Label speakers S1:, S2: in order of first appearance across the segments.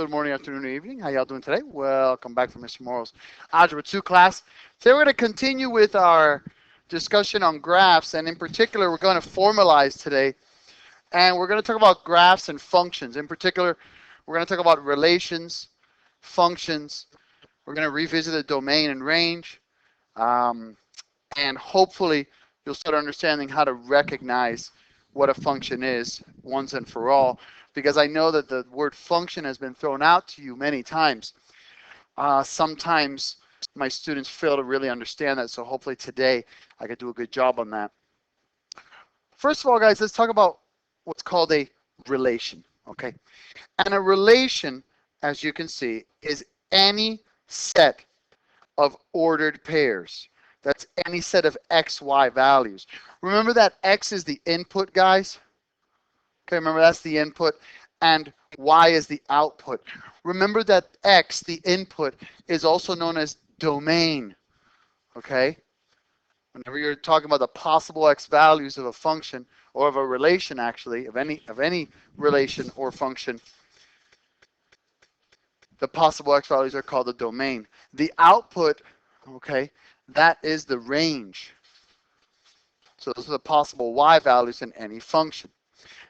S1: Good morning, afternoon, or evening. How y'all doing today? Welcome back to Mr. Morrow's Algebra 2 class. Today we're going to continue with our discussion on graphs, and in particular, we're going to formalize today, and we're going to talk about graphs and functions. In particular, we're going to talk about relations, functions. We're going to revisit the domain and range, and hopefully you'll start understanding how to recognize what a function is once and for all, because I know that the word function has been thrown out to you many times. Sometimes my students fail to really understand that, so hopefully today I could do a good job on that. First of all, guys, let's talk about what's called a relation, okay? And a relation, as you can see, is any set of ordered pairs. That's any set of x, y values. Remember that x is the input, guys? Okay, remember that's the input, and y is the output. Remember that x, the input, is also known as domain, okay? Whenever you're talking about the possible x values of a function, or of a relation actually, of any relation or function, the possible x values are called the domain. The output, okay, that is the range. So those are the possible y values in any function.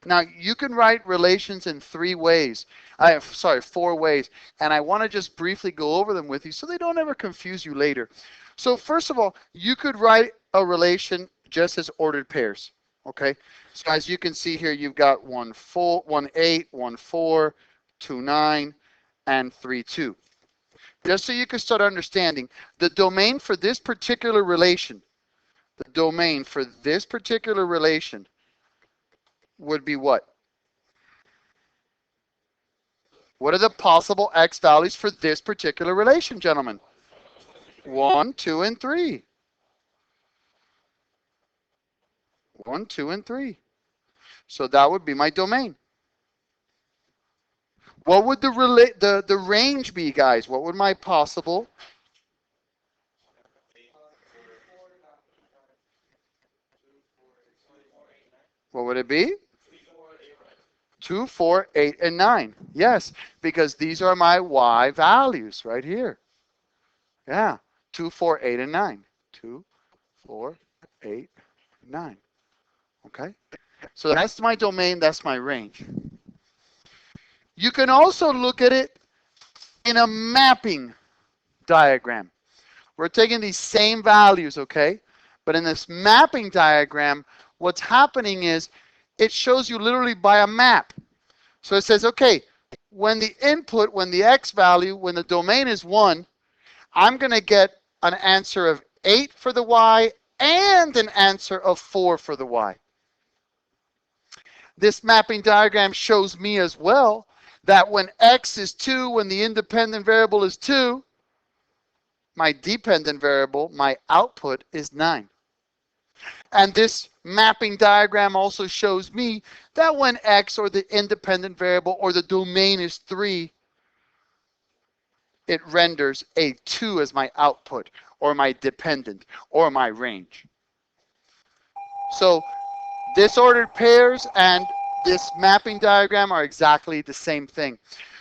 S1: Now, you can write relations in four ways, and I want to just briefly go over them with you so they don't ever confuse you later. So first of all, you could write a relation just as ordered pairs, okay? So as you can see here, you've got 1, 8, 1, 4, 2, 9, and 3, 2. Just so you can start understanding, the domain for this particular relation, would be what? What are the possible x values for this particular relation, gentlemen? 1, 2, and 3. 1, 2, and 3. So that would be my domain. What would the range be, guys? What would my possible? What would it be? 2, 4, 8, and 9. Yes, because these are my y values right here. Yeah, 2, 4, 8, and 9. 2, 4, 8, 9. Okay? So that's my domain, that's my range. You can also look at it in a mapping diagram. We're taking these same values, okay? But in this mapping diagram, what's happening is it shows you literally by a map. So it says, okay, when the input, when the x value, when the domain is 1, I'm going to get an answer of 8 for the y and an answer of 4 for the y. This mapping diagram shows me as well that when x is 2, when the independent variable is 2, my dependent variable, my output is 9. And this mapping diagram also shows me that when x, or the independent variable, or the domain is 3, it renders a 2 as my output, or my dependent, or my range. So disordered pairs and this mapping diagram are exactly the same thing.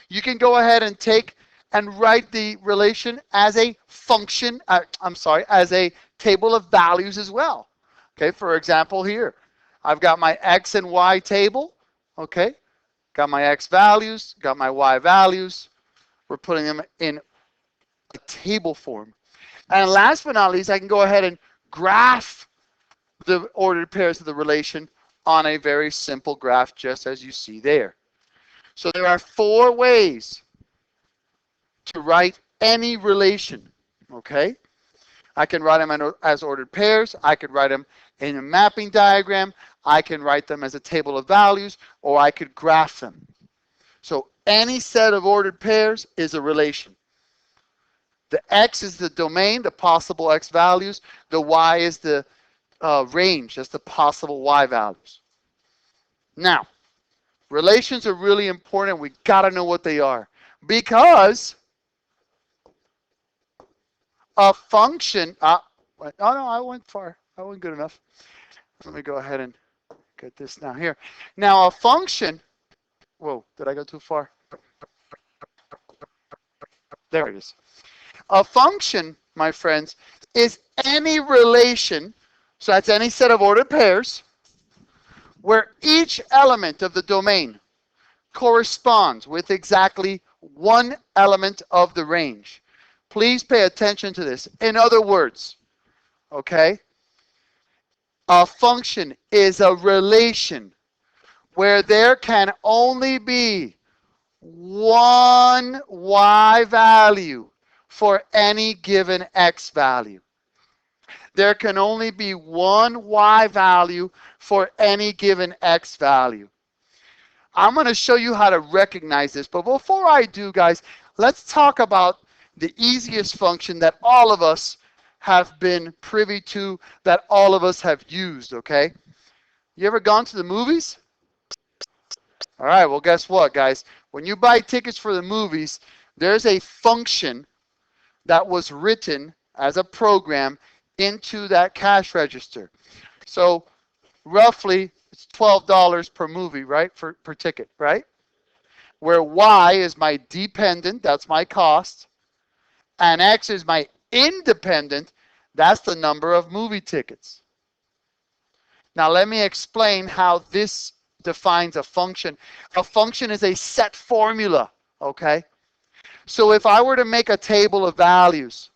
S1: You can go ahead and take and write the relation as a function, as a table of values as well. Okay, for example here, I've got my x and y table, okay? Got my x values, got my y values. We're putting them in a table form. And last but not least, I can go ahead and graph the ordered pairs of the relation on a very simple graph, just as you see there. So there are 4 ways to write any relation, okay? I can write them as ordered pairs. I could write them in a mapping diagram. I can write them as a table of values, or I could graph them. So any set of ordered pairs is a relation. The x is the domain, the possible x values. The y is the range, that's the possible y values. Now, relations are really important. We got to know what they are, because a function, oh no, I went far. I wasn't good enough. Let me go ahead and get this now here. Now a function, whoa, did I go too far? There it is. A function, my friends, is any relation, so that's any set of ordered pairs, where each element of the domain corresponds with exactly one element of the range. Please pay attention to this. In other words, okay, a function is a relation where there can only be one y value for any given x value. There can only be one y value for any given x value. I'm going to show you how to recognize this, but before I do, guys, let's talk about the easiest function that all of us have been privy to, that all of us have used, okay? You ever gone to the movies? All right, well, guess what, guys? When you buy tickets for the movies, there's a function that was written as a program into that cash register. So roughly, it's $12 per movie, right, per ticket, right? Where y is my dependent, that's my cost, and x is my independent, that's the number of movie tickets. Now let me explain how this defines a function. A function is a set formula, okay? So if I were to make a table of values,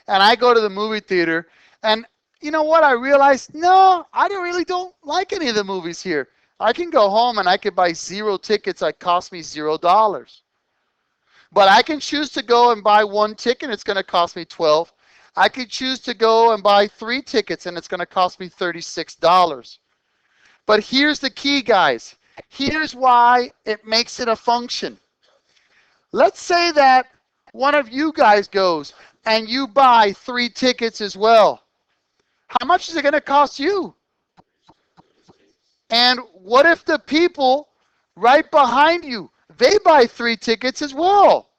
S1: and I go to the movie theater, and you know what, I realized, no, I really don't like any of the movies here. I can go home and I could buy 0 tickets that cost me $0. But I can choose to go and buy 1 ticket, it's going to cost me $12. I could choose to go and buy 3 tickets, and it's going to cost me $36. But here's the key, guys. Here's why it makes it a function. Let's say that one of you guys goes and you buy 3 tickets as well. How much is it going to cost you? And what if the people right behind you, they buy 3 tickets as well?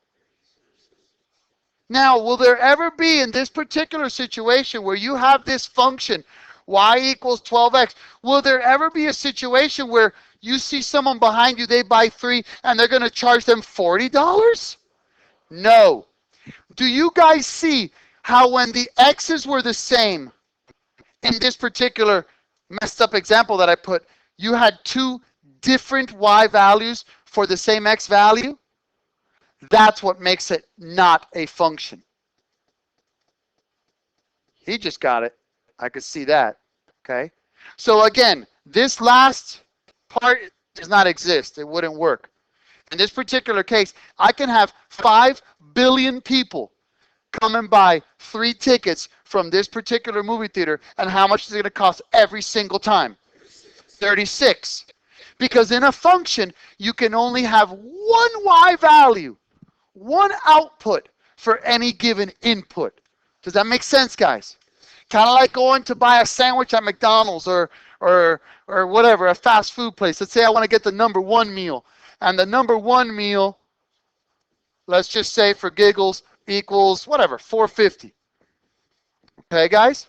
S1: Now, will there ever be in this particular situation where you have this function, y equals 12x, will there ever be a situation where you see someone behind you, they buy 3, and they're going to charge them $40? No. Do you guys see how when the x's were the same, in this particular messed up example that I put, you had 2 different y values for the same x value? That's what makes it not a function. He just got it. I could see that. Okay. So again, this last part does not exist. It wouldn't work. In this particular case, I can have 5 billion people come and buy 3 tickets from this particular movie theater, and how much is it going to cost every single time? 36. Because in a function, you can only have one y value, one output for any given input. Does that make sense, guys? Kind of like going to buy a sandwich at McDonald's or whatever, a fast food place. Let's say I want to get the number 1 meal. And the number 1 meal, let's just say for giggles, equals whatever, $4.50. Okay, guys?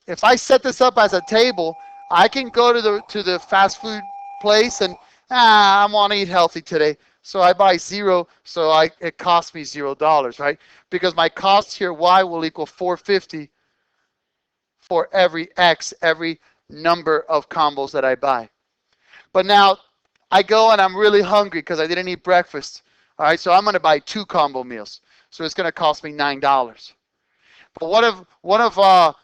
S1: If I set this up as a table, I can go to the fast food place and I want to eat healthy today. So I buy 0, so it costs me $0, right? Because my cost here, y will equal $4.50 for every x, every number of combos that I buy. But now I go and I'm really hungry because I didn't eat breakfast. All right, so I'm going to buy 2 combo meals. So it's going to cost me $9. But one of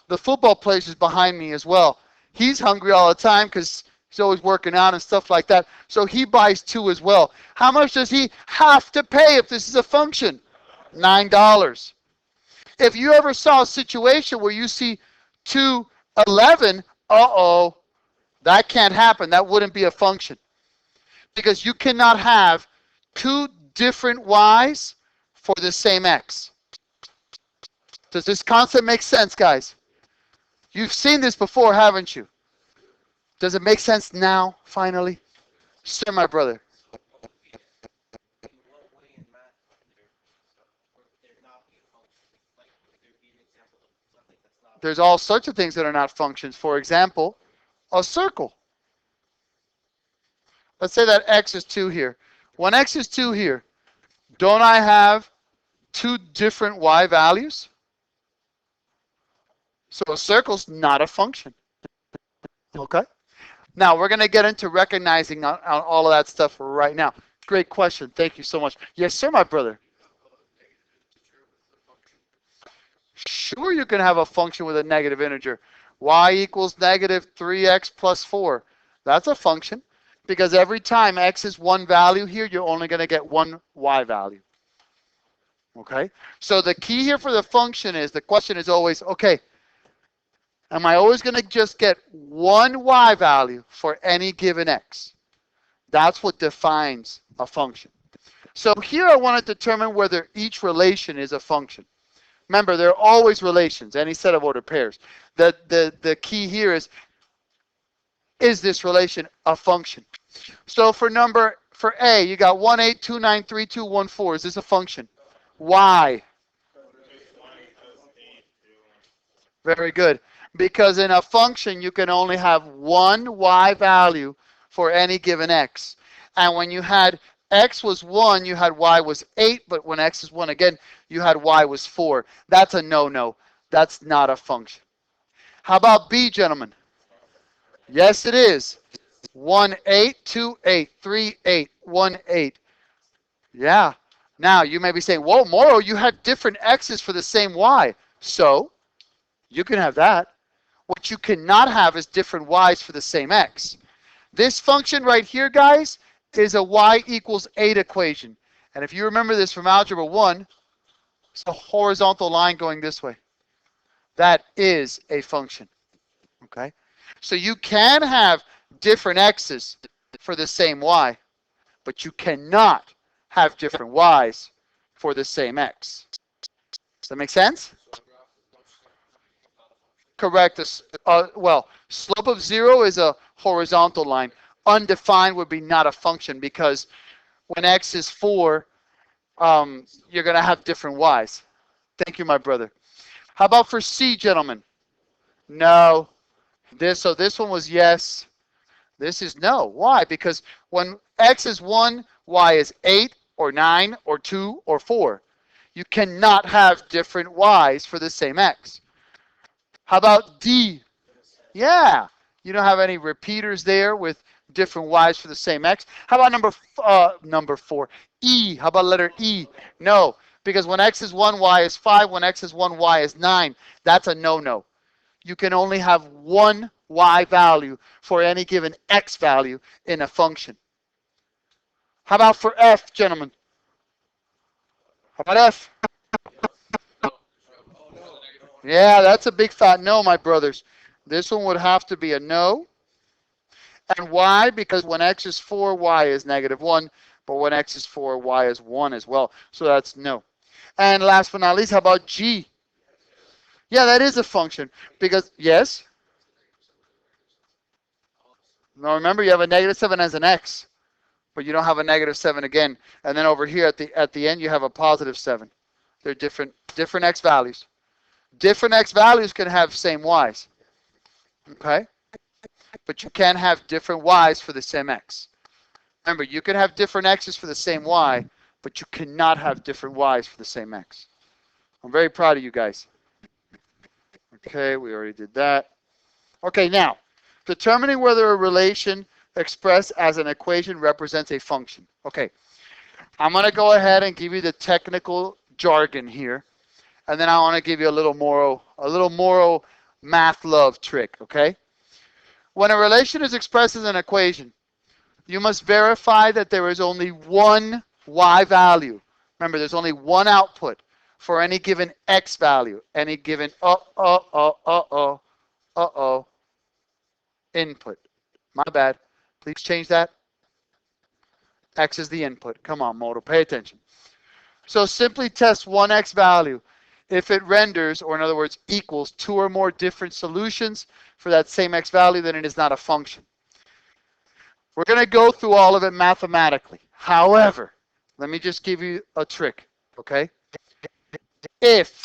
S1: the football players is behind me as well. He's hungry all the time because he's always working out and stuff like that. So he buys 2 as well. How much does he have to pay if this is a function? $9. If you ever saw a situation where you see 211, uh-oh, that can't happen. That wouldn't be a function. Because you cannot have 2 different y's for the same x. Does this concept make sense, guys? You've seen this before, haven't you? Does it make sense now, finally? Sir, my brother. There's all sorts of things that are not functions. For example, a circle. Let's say that x is 2 here. When x is 2 here, don't I have two different y values. So a circle's not a function. Okay? Now, we're going to get into recognizing all of that stuff right now. Great question. Thank you so much. Yes, sir, my brother. Sure, you can have a function with a negative integer. Y equals negative 3x plus 4. That's a function because every time x is one value here, you're only going to get one y value. Okay? So the key here for the function is, the question is always, okay, am I always going to just get one y value for any given x? That's what defines a function. So here I want to determine whether each relation is a function. Remember, there are always relations, any set of ordered pairs. The key here is this relation a function? So for A, you got 1, 8, 2, 9, 3, 2, 1, 4. Is this a function? Why? Very good. Because in a function, you can only have one y value for any given x. And when you had x was 1, you had y was 8, but when x is 1 again, you had y was 4. That's a no-no. That's not a function. How about B, gentlemen? Yes, it is. 1, 8, 2, 8, 3, 8, 1, 8. Yeah. Now, you may be saying, whoa, Moro, you had different x's for the same y. So, you can have that. What you cannot have is different y's for the same x. This function right here, guys, is a y equals 8 equation. And if you remember this from Algebra 1, it's a horizontal line going this way. That is a function. Okay? So you can have different x's for the same y, but you cannot have different y's for the same x. Does that make sense? Correct. Well, slope of 0 is a horizontal line. Undefined would be not a function because when x is 4, you're going to have different y's. Thank you, my brother. How about for C, gentlemen? No. So this one was yes. This is no. Why? Because when x is 1, y is 8 or 9 or 2 or 4. You cannot have different y's for the same x. How about D? Yeah. You don't have any repeaters there with different y's for the same x. How about number 4? E. How about letter E? No. Because when x is 1, y is 5. When x is 1, y is 9. That's a no-no. You can only have one y value for any given x value in a function. How about for F, gentlemen? How about F? Yeah, that's a big fat no, my brothers. This one would have to be a no. And why? Because when x is 4, y is negative 1. But when x is 4, y is 1 as well. So that's no. And last but not least, how about G? Yeah, that is a function. Because, yes? Now remember, you have a negative 7 as an x. But you don't have a negative 7 again. And then over here at the end, you have a positive 7. They're different x values. Different x values can have same y's. Okay? But you can have different y's for the same x. Remember, you can have different x's for the same y, but you cannot have different y's for the same x. I'm very proud of you guys. Okay, we already did that. Okay, now, determining whether a relation expressed as an equation represents a function. Okay, I'm going to go ahead and give you the technical jargon here, and then I want to give you a little moral math love trick, okay? When a relation is expressed as an equation, you must verify that there is only one y value. Remember, there's only one output for any given x value, any given input. My bad. Please change that. X is the input. Come on, Moto, pay attention. So simply test one x value. If it renders, or in other words, equals 2 or more different solutions for that same x value, then it is not a function. We're going to go through all of it mathematically. However, let me just give you a trick, okay? If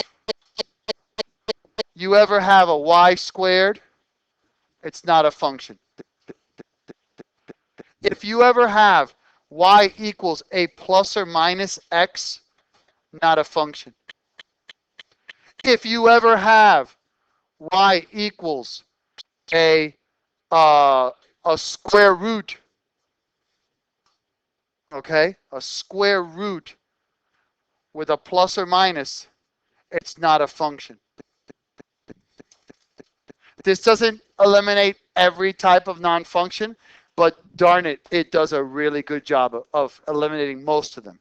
S1: you ever have a y squared, it's not a function. If you ever have y equals a plus or minus x, not a function. If you ever have y equals a uh, a square root, okay, a square root with a plus or minus, it's not a function. This doesn't eliminate every type of non-function, but darn it, it does a really good job of eliminating most of them.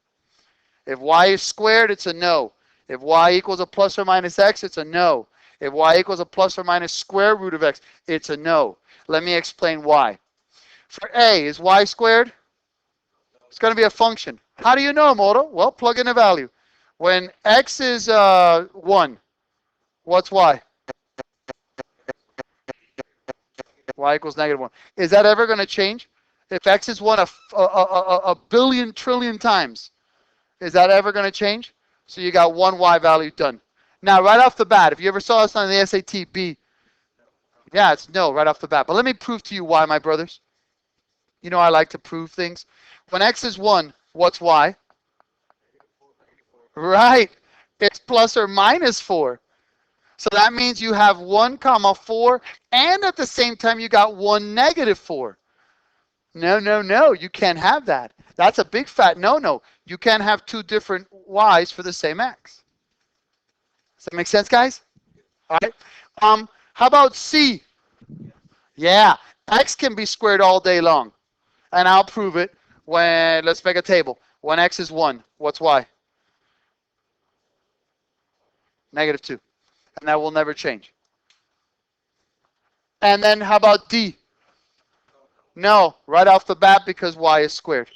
S1: If y is squared, it's a no. If y equals a plus or minus x, it's a no. If y equals a plus or minus square root of x, it's a no. Let me explain why. For a, is y squared? It's going to be a function. How do you know, Moto? Well, plug in a value. When x is 1, what's y? Y equals -1. Is that ever going to change? If x is 1 a billion trillion times, is that ever going to change? So you got one y value done. Now, right off the bat, if you ever saw us on the SAT B, yeah, it's no right off the bat. But let me prove to you why, my brothers. You know I like to prove things. When x is 1, what's y? Right. It's plus or minus 4. So that means you have 1 comma 4, and at the same time you got 1 negative 4. No, no, no, you can't have that. That's a big fat no-no. You can't have two different y's for the same x. Does that make sense, guys? All right. How about C? Yeah, x can be squared all day long. And I'll prove it when, let's make a table. When x is 1, what's y? -2. And that will never change. And then how about D? No, right off the bat because y is squared.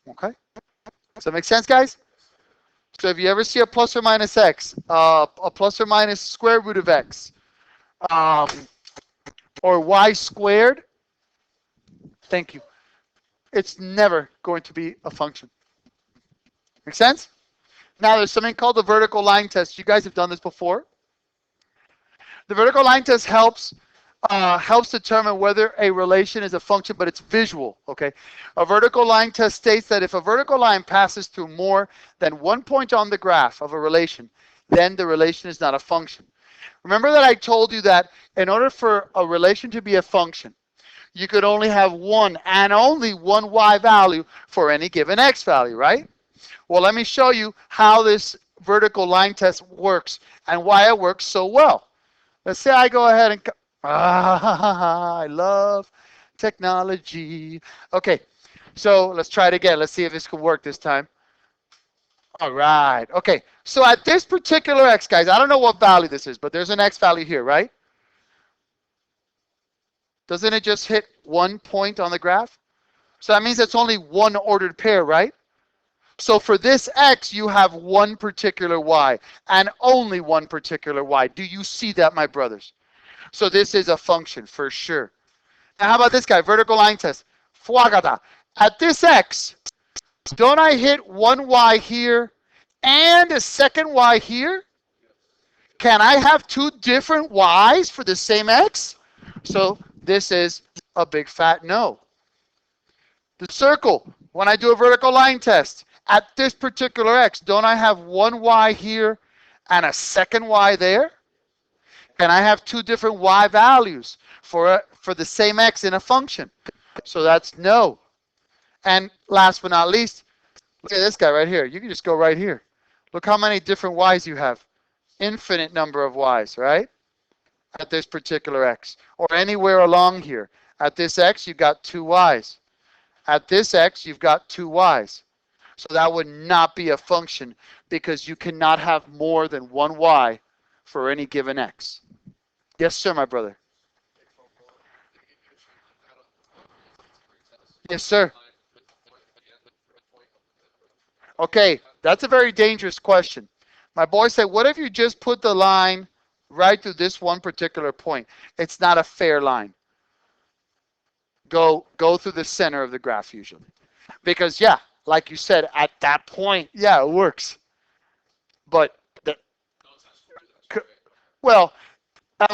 S1: Okay? Does that make sense, guys? So if you ever see a plus or minus x, a plus or minus square root of x, or y squared, thank you, it's never going to be a function. Make sense? Now there's something called the vertical line test. You guys have done this before. The vertical line test helps determine whether a relation is a function, but it's visual, okay? A vertical line test states that if a vertical line passes through more than one point on the graph of a relation, then the relation is not a function. Remember that I told you that in order for a relation to be a function, you could only have one and only one y value for any given x value, right? Well, let me show you how this vertical line test works and why it works so well. Let's say I go ahead and... I love technology. Okay, so let's try it again. Let's see if this could work this time. All right. Okay, so at this particular x, guys, I don't know what value this is, but there's an x value here, right? Doesn't it just hit 1 point on the graph? So that means it's only one ordered pair, right? So for this x, you have one particular y and only one particular y. Do you see that, my brothers? So this is a function for sure. Now, how about this guy? Vertical line test. Fuagata. At this x, don't I hit one y here and a second y here? Can I have two different y's for the same x? So this is a big fat no. The circle. When I do a vertical line test, at this particular x, don't I have one y here and a second y there? Can I have two different y values for the same x in a function? So that's no. And last but not least, look at this guy right here. You can just go right here. Look how many different y's you have. Infinite number of y's, right? At this particular x. Or anywhere along here. At this x, you've got two y's. At this x, you've got two y's. So that would not be a function because you cannot have more than one y for any given x. Yes, sir, my brother. Yes, sir. Okay, that's a very dangerous question. My boy said, what if you just put the line right through this one particular point? It's not a fair line. Go through the center of the graph usually. Because, yeah, like you said, at that point, yeah, it works. But,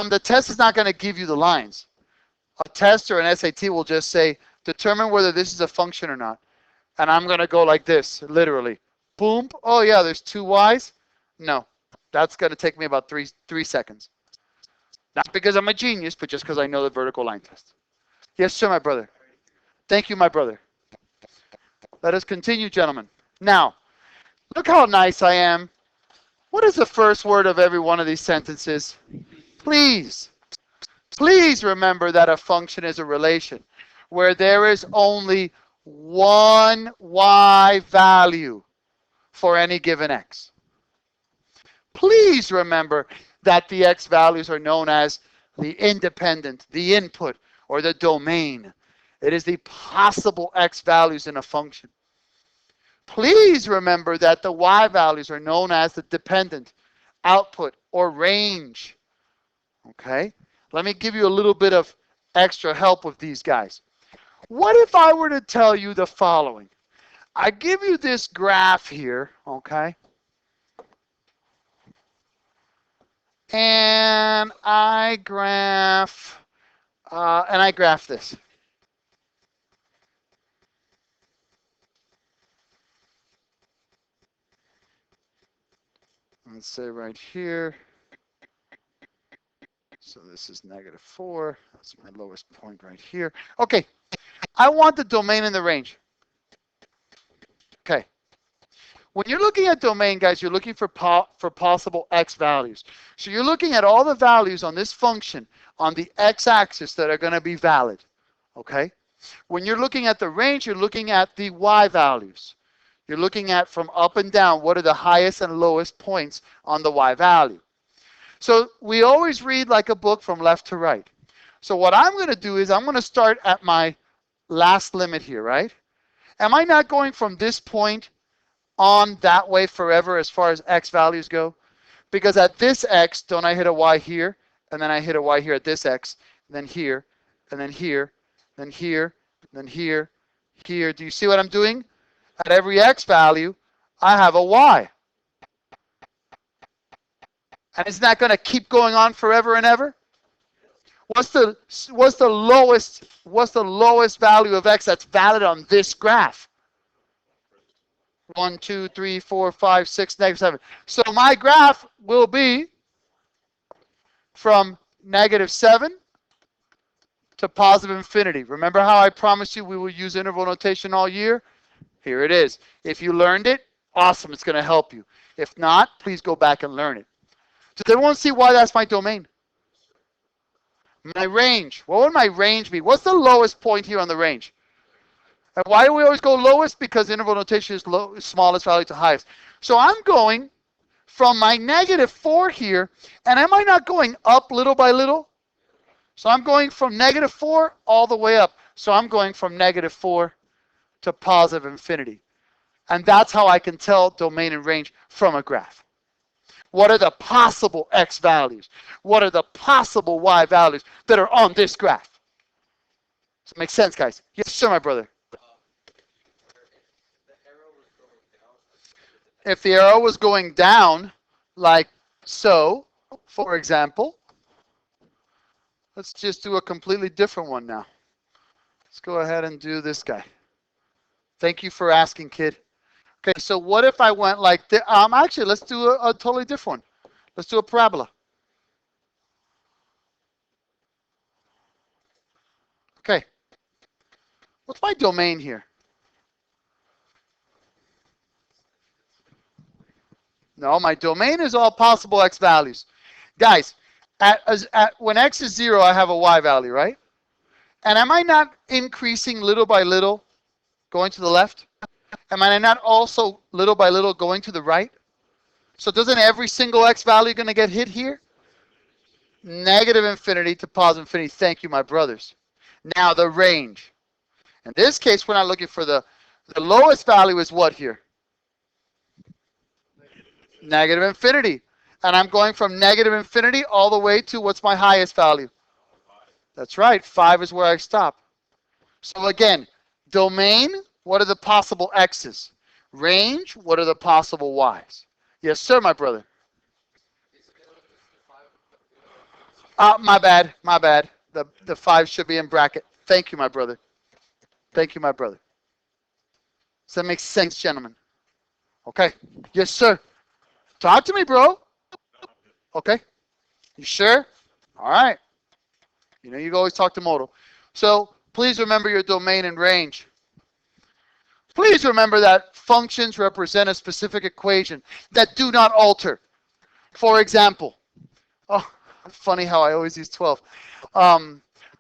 S1: the test is not going to give you the lines. A test or an SAT will just say, determine whether this is a function or not. And I'm going to go like this, literally. Boom. Oh, yeah, there's two y's. No, that's going to take me about three seconds. Not because I'm a genius, but just because I know the vertical line test. Yes, sir, my brother. Thank you, my brother. Let us continue, gentlemen. Now, look how nice I am. What is the first word of every one of these sentences? Please. Please remember that a function is a relation where there is only one y value for any given x. Please remember that the x values are known as the independent, the input, or the domain. It is the possible x values in a function. Please remember that the y values are known as the dependent, output, or range. Okay? Let me give you a little bit of extra help with these guys. What if I were to tell you the following? I give you this graph here, okay? And I graph this. Let's say right here. So this is -4. That's my lowest point right here. Okay, I want the domain and the range. Okay. When you're looking at domain, guys, you're looking for possible x values. So you're looking at all the values on this function on the x-axis that are going to be valid. Okay? When you're looking at the range, you're looking at the y values. You're looking at from up and down, what are the highest and lowest points on the y value. So we always read like a book from left to right. So what I'm going to do is I'm going to start at my last limit here, right? Am I not going from this point on that way forever as far as x values go? Because at this x, don't I hit a y here, and then I hit a y here at this x, and then here, and then here, then here, then here, here. Do you see what I'm doing? At every x value, I have a y. And isn't that going to keep going on forever and ever? What's the lowest value of x that's valid on this graph? 1, 2, 3, 4, 5, 6, -7. So my graph will be from -7 to positive infinity. Remember how I promised you we will use interval notation all year? Here it is. If you learned it, awesome, it's going to help you. If not, please go back and learn it. Does everyone see why that's my domain? My range. What would my range be? What's the lowest point here on the range? And why do we always go lowest? Because interval notation is smallest value to highest. So I'm going from my -4 here, and am I not going up little by little? So I'm going from -4 all the way up. So I'm going from -4 to positive infinity. And that's how I can tell domain and range from a graph. What are the possible x values? What are the possible y values that are on this graph? Does it make sense, guys? Yes, sir, my brother. If the arrow was going down, like so, for example, let's just do a completely different one now. Let's go ahead and do this guy. Thank you for asking, kid. Okay, so what if I went like this? Actually, let's do a totally different one. Let's do a parabola. Okay. What's my domain here? No, my domain is all possible x values. Guys, when x is 0, I have a y value, right? And am I not increasing little by little going to the left? Am I not also little by little going to the right? So doesn't every single x value going to get hit here? Negative infinity to positive infinity. Thank you, my brothers. Now the range. In this case, we're not looking for the lowest value is what here? Negative infinity. And I'm going from negative infinity all the way to what's my highest value? That's right. 5 is where I stop. So again, domain, what are the possible x's? Range, what are the possible y's? Yes, sir, my brother. My bad. The 5 should be in bracket. Thank you, my brother. Thank you, my brother. Does that make sense, gentlemen? Okay. Yes, sir. Talk to me, bro. Okay. You sure? All right. You know, you always talk to modal. So please remember your domain and range. Please remember that functions represent a specific equation that do not alter. For example, oh, funny how I always use 12.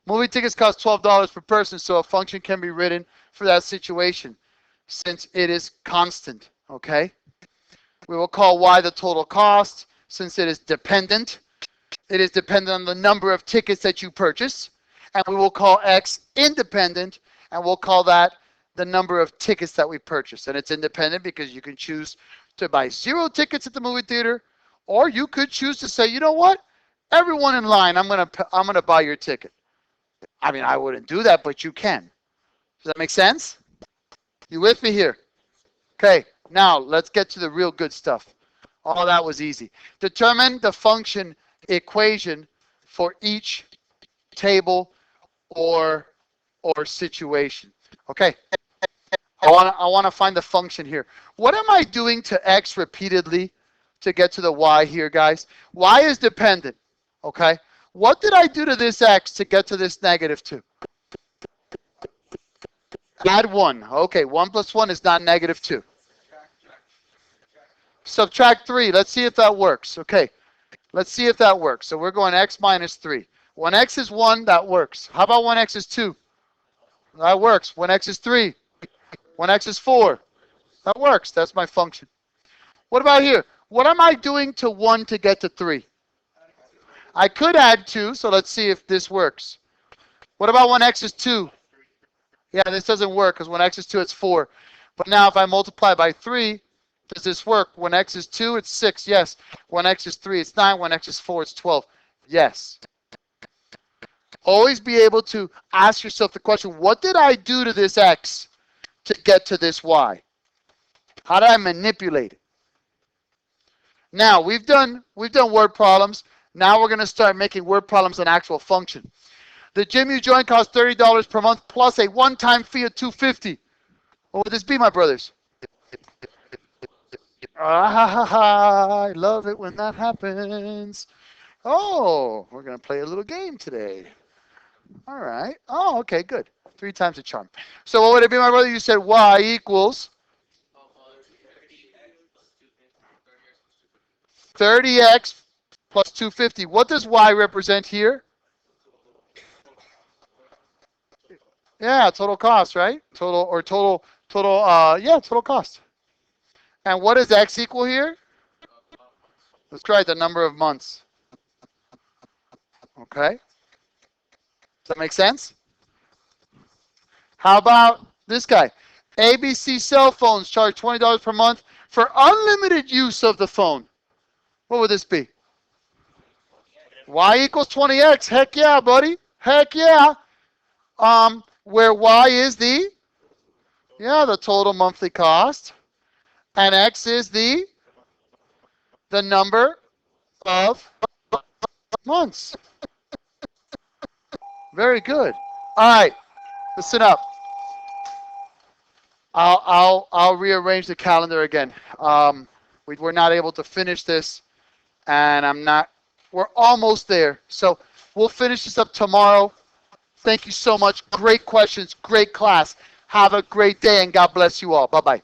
S1: Movie tickets cost $12 per person, so a function can be written for that situation since it is constant, okay? We will call y the total cost since it is dependent. It is dependent on the number of tickets that you purchase. And we will call x independent, and we'll call that the number of tickets that we purchase. And it's independent because you can choose to buy 0 tickets at the movie theater, or you could choose to say, you know what? Everyone in line, I'm gonna buy your ticket. I mean, I wouldn't do that, but you can. Does that make sense? You with me here? Okay, now let's get to the real good stuff. All that was easy. Determine the function equation for each table or situation. Okay, I want to find the function here. What am I doing to x repeatedly to get to the y here, guys? Y is dependent. Okay, what did I do to this x to get to this -2? Add 1. Okay, 1 plus 1 is not -2. Subtract 3. Let's see if that works. Okay, let's see if that works. So we're going x minus 3. When x is 1, that works. How about when x is 2? That works. When x is 3? When x is 4? That works. That's my function. What about here? What am I doing to 1 to get to 3? I could add 2, so let's see if this works. What about when x is 2? Yeah, this doesn't work because when x is 2, it's 4. But now if I multiply by 3, does this work? When x is 2, it's 6. Yes. When x is 3, it's 9. When x is 4, it's 12. Yes. Always be able to ask yourself the question, what did I do to this x to get to this y? How did I manipulate it? Now, we've done word problems. Now we're going to start making word problems an actual function. The gym you join costs $30 per month plus a one-time fee of $250. What would this be, my brothers? I love it when that happens. Oh, we're going to play a little game today. All right. Oh, okay, good. 3 times the charm. So what would it be, my brother? You said y equals 30x plus 250. What does y represent here? Yeah, total cost, right? Total cost. And what does x equal here? Let's try the number of months. Okay. Does that make sense? How about this guy? ABC cell phones charge $20 per month for unlimited use of the phone. What would this be? Y equals 20x. Heck yeah, buddy. Heck yeah. Where y is the total monthly cost. And x is the number of months. Very good. All right. Listen up. I'll rearrange the calendar again. We were not able to finish this, and we're almost there. So we'll finish this up tomorrow. Thank you so much. Great questions, great class. Have a great day, and God bless you all. Bye-bye.